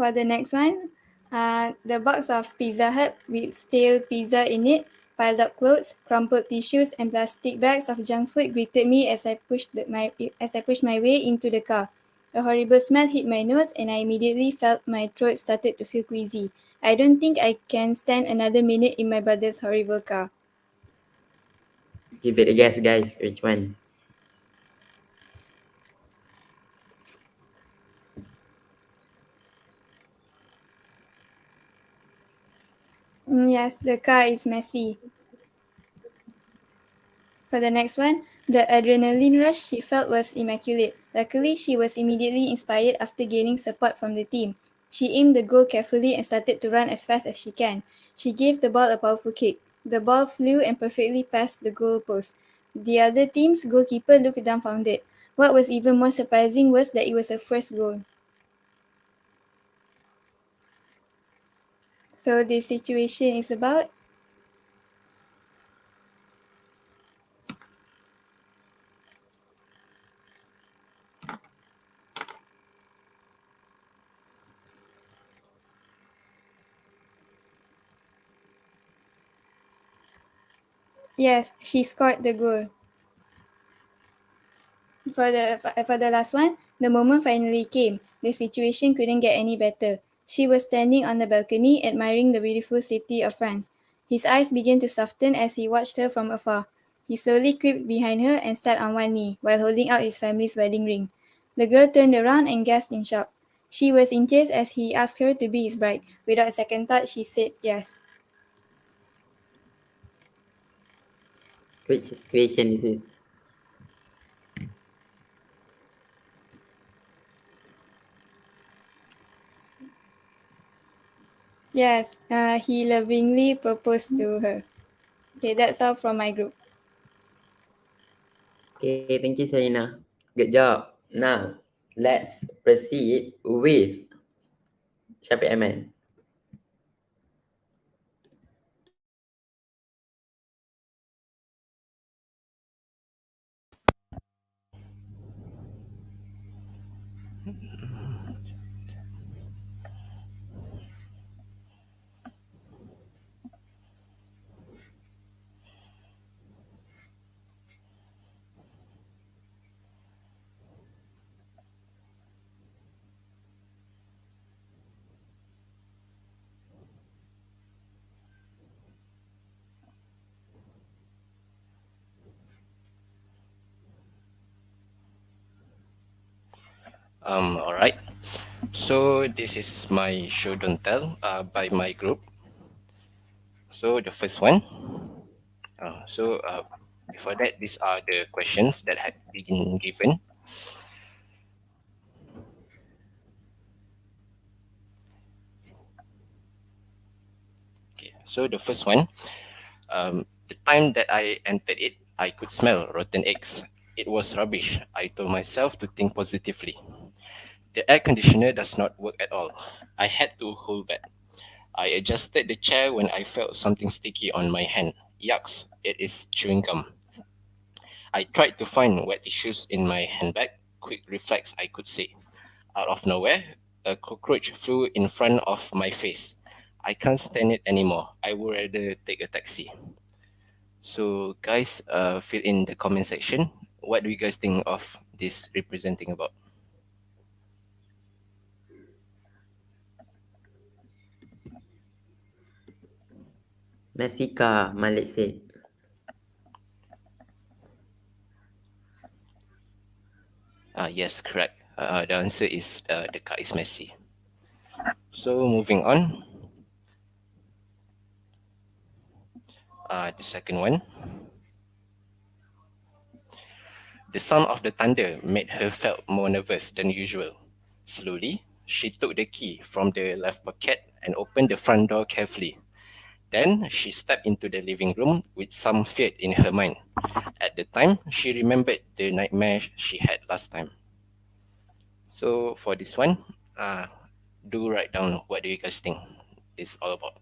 G: For the next one, the box of Pizza Hut with stale pizza in it, piled up clothes, crumpled tissues, and plastic bags of junk food greeted me as I pushed my way into the car. A horrible smell hit my nose, and I immediately felt my throat started to feel queasy. I don't think I can stand another minute in my brother's horrible car.
B: Give it a guess, guys. Which one?
G: Yes, the car is messy. For the next one, the adrenaline rush she felt was immaculate. Luckily, she was immediately inspired after gaining support from the team. She aimed the goal carefully and started to run as fast as she can. She gave the ball a powerful kick. The ball flew and perfectly past the goal post. The other team's goalkeeper looked dumbfounded. What was even more surprising was that it was her first goal. So the situation is about. Yes, she scored the goal. For the last one, the moment finally came. The situation couldn't get any better. She was standing on the balcony, admiring the beautiful city of France. His eyes began to soften as he watched her from afar. He slowly crept behind her and sat on one knee while holding out his family's wedding ring. The girl turned around and gasped in shock. She was in tears as he asked her to be his bride. Without a second thought, she said yes.
B: Which situation is this?
G: Yes, he lovingly proposed to her. Okay, that's all from my group.
B: Okay, thank you, Sarina. Good job. Now, let's proceed with Syafiq Aman.
D: All right. So this is my show don't tell by my group. So the first one. So before that, these are the questions that had been given. Okay. So the first one. The time that I entered it, I could smell rotten eggs. It was rubbish. I told myself to think positively. The air conditioner does not work at all. I had to hold back. I adjusted the chair when I felt something sticky on my hand. Yucks, it is chewing gum. I tried to find wet tissues in my handbag. Quick reflex, I could say. Out of nowhere, a cockroach flew in front of my face. I can't stand it anymore. I would rather take a taxi. So, guys, fill in the comment section. What do you guys think of this representing about?
B: Masika, Malik said.
D: Yes, correct. The answer is the car is messy. So, moving on. The second one. The sound of the thunder made her felt more nervous than usual. Slowly, she took the key from the left pocket and opened the front door carefully. Then she stepped into the living room with some fear in her mind. At the time, she remembered the nightmare she had last time. So for this one, do write down what do you guys think it's all about.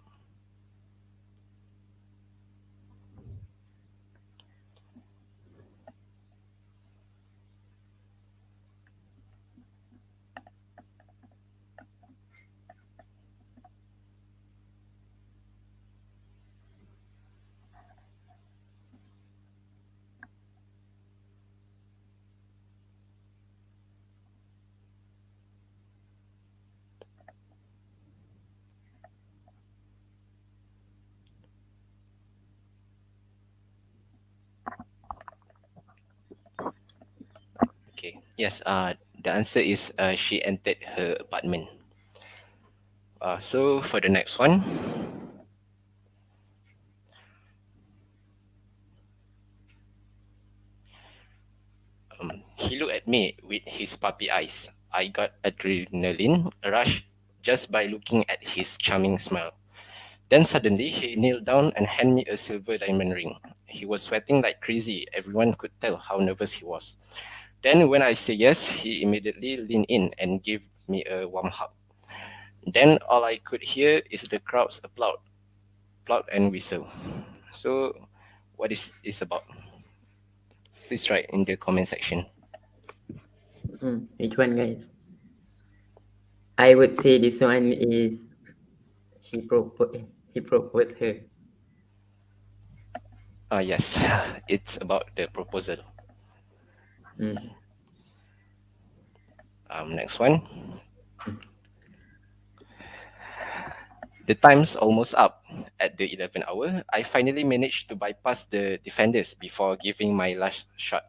D: Okay. Yes. The answer is she entered her apartment. So for the next one, he looked at me with his puppy eyes. I got adrenaline rush just by looking at his charming smile. Then suddenly he kneeled down and handed me a silver diamond ring. He was sweating like crazy. Everyone could tell how nervous he was. Then when I said yes, he immediately leaned in and gave me a warm hug. Then all I could hear is the crowd's applaud and whistle. So what is this about? Please write in the comment section.
B: Which one, guys? I would say this one is he proposed her.
D: Yes, it's about the proposal.
B: Hmm.
D: Next one. The time's almost up. At the 11th hour, I finally managed to bypass the defenders before giving my last shot.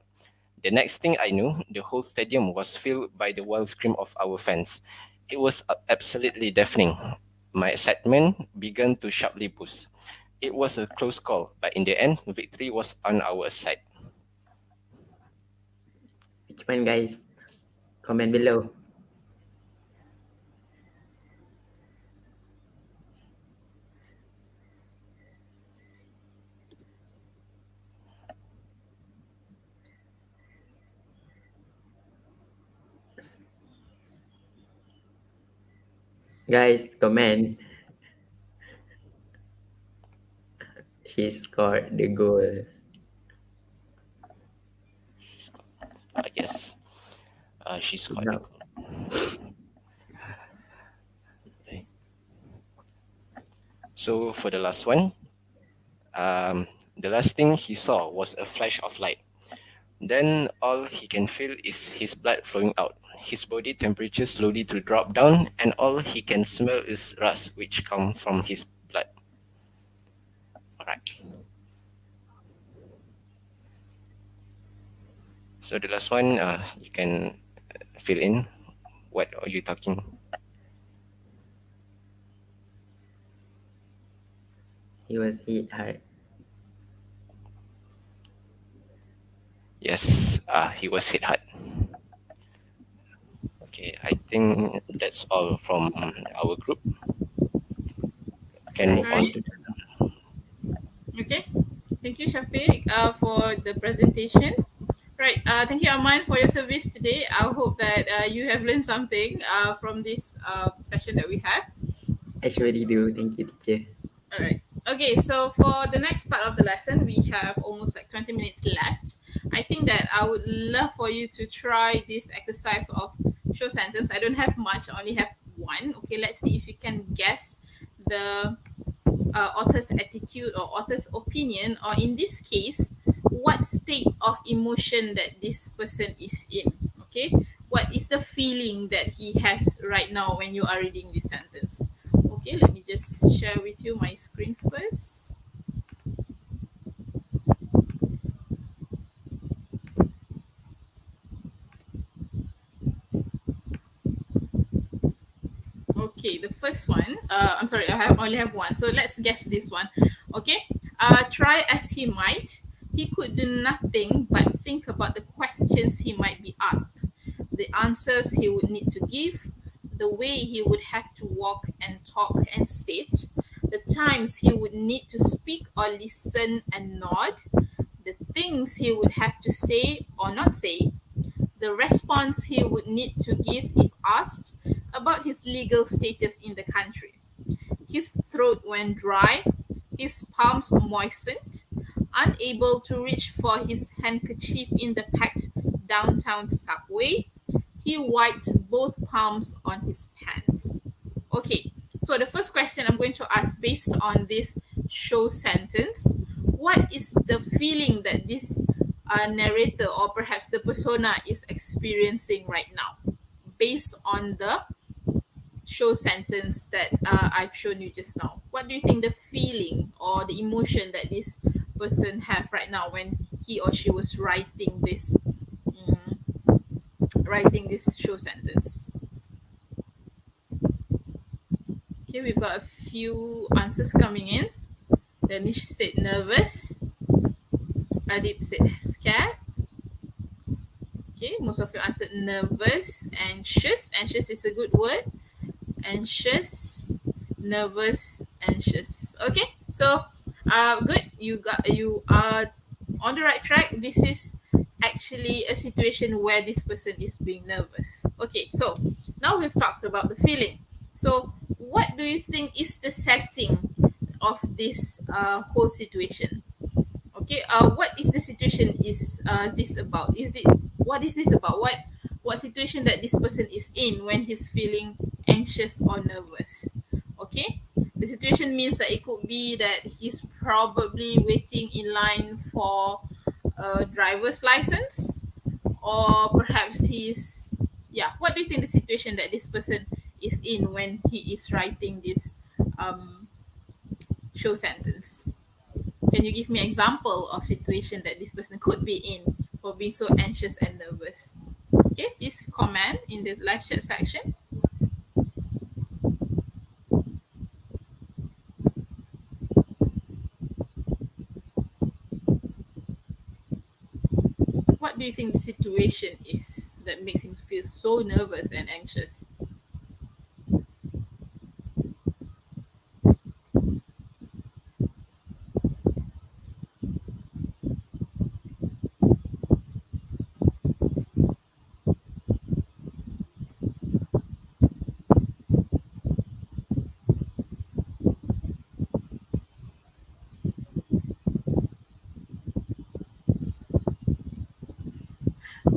D: The next thing I knew, the whole stadium was filled by the wild scream of our fans. It was absolutely deafening. My excitement began to sharply boost. It was a close call, but in the end, victory was on our side.
B: Which one, guys? Comment below. Guys, comment. She scored the goal.
D: Yes, she scored the
B: No.
D: goal. Okay. So for the last one, the last thing he saw was a flash of light. Then all he can feel is his blood flowing out. His body temperature slowly to drop down, and all he can smell is rust, which come from his blood. Alright. So the last one, you can fill in. What are you talking?
B: He was hit hard.
D: Yes, he was hit hard. Okay, I think that's all from our group. Can move on
A: Alright.
D: to
A: Okay. Thank you, Shafiq, for the presentation. Right. Thank you, Aman, for your service today. I hope that you have learned something from this session that we have.
B: I surely do. Thank you, teacher.
A: All right. Okay, so for the next part of the lesson, we have almost like 20 minutes left. I think that I would love for you to try this exercise of show sentence. I don't have much, I only have one. Okay, let's see if you can guess the author's attitude or author's opinion, or in this case, what state of emotion that this person is in. Okay, what is the feeling that he has right now when you are reading this sentence? Okay, let me just share with you my screen first. Okay, the first one. I'm sorry, only have one. So let's guess this one. Okay. Try as he might, he could do nothing but think about the questions he might be asked, the answers he would need to give, the way he would have to walk and talk and sit, the times he would need to speak or listen and nod, the things he would have to say or not say, the response he would need to give if asked about his legal status in the country. His throat went dry, his palms moistened, unable to reach for his handkerchief in the packed downtown subway. He wiped both palms on his pants. Okay, so the first question I'm going to ask based on this show sentence, what is the feeling that this narrator or perhaps the persona is experiencing right now based on the show sentence that I've shown you just now? What do you think the feeling or the emotion that this person have right now when he or she was writing this show sentence? Okay, we've got a few answers coming in. Danish said nervous. Adib said scared. Okay, most of you answered nervous. Anxious. Anxious is a good word. Anxious, nervous, anxious. Okay, so good. You are on the right track. This is actually a situation where this person is being nervous. Okay, so now we've talked about the feeling. So what do you think is the setting of this whole situation? Okay, what is the situation is this about? What is this about? What situation that this person is in when he's feeling anxious or nervous? Okay, the situation means that it could be that he's probably waiting in line for a driver's license, or perhaps he's yeah, what do you think the situation that this person is in when he is writing this show sentence? Can you give me an example of situation that this person could be in for being so anxious and nervous? Okay, please comment in the live chat section. What do you think the situation is that makes him feel so nervous and anxious?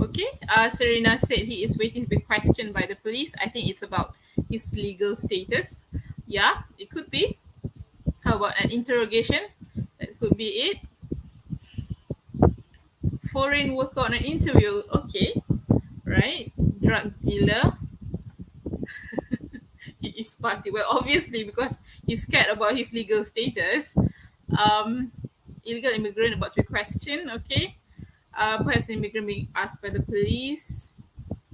A: Okay, Serena said he is waiting to be questioned by the police. I think it's about his legal status. Yeah, it could be. How about an interrogation? That could be it. Foreign worker on an interview. Okay, right. Drug dealer. He is party. Well, obviously, because he's scared about his legal status. Um, illegal immigrant about to be questioned. Okay. Perhaps an immigrant being asked by the police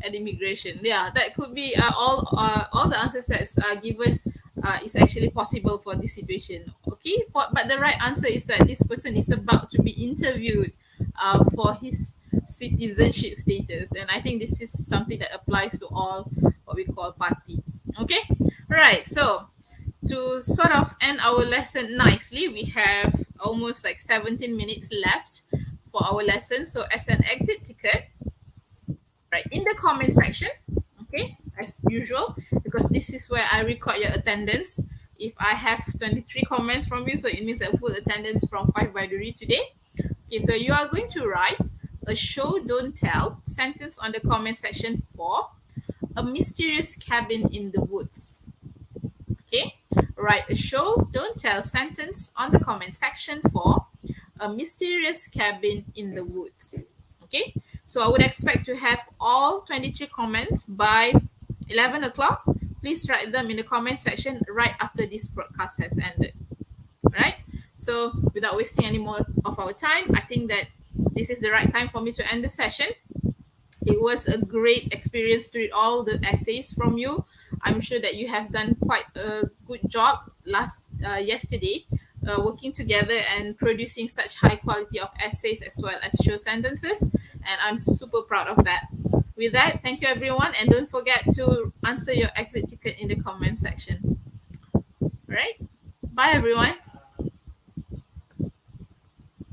A: at immigration. Yeah, that could be all the answers that's given is actually possible for this situation. Okay, but the right answer is that this person is about to be interviewed for his citizenship status, and I think this is something that applies to all what we call party. Okay, right. So to sort of end our lesson nicely, we have almost like 17 minutes left for our lesson. So as an exit ticket, right in the comment section, okay, as usual, because this is where I record your attendance. If I have 23 comments from you, so it means a full attendance from 5 Baiduri today. Okay, so you are going to write a show don't tell sentence on the comment section for a mysterious cabin in the woods. Okay, write a show don't tell sentence on the comment section for a mysterious cabin in the woods. Okay, so I would expect to have all 23 comments by 11 o'clock. Please write them in the comment section right after this broadcast has ended. All right, so without wasting any more of our time, I think that this is the right time for me to end the session. It was a great experience to read all the essays from you. I'm sure that you have done quite a good job yesterday, working together and producing such high quality of essays as well as show sentences. And I'm super proud of that. With that, thank you everyone, and don't forget to answer your exit ticket in the comment section. All right, bye everyone.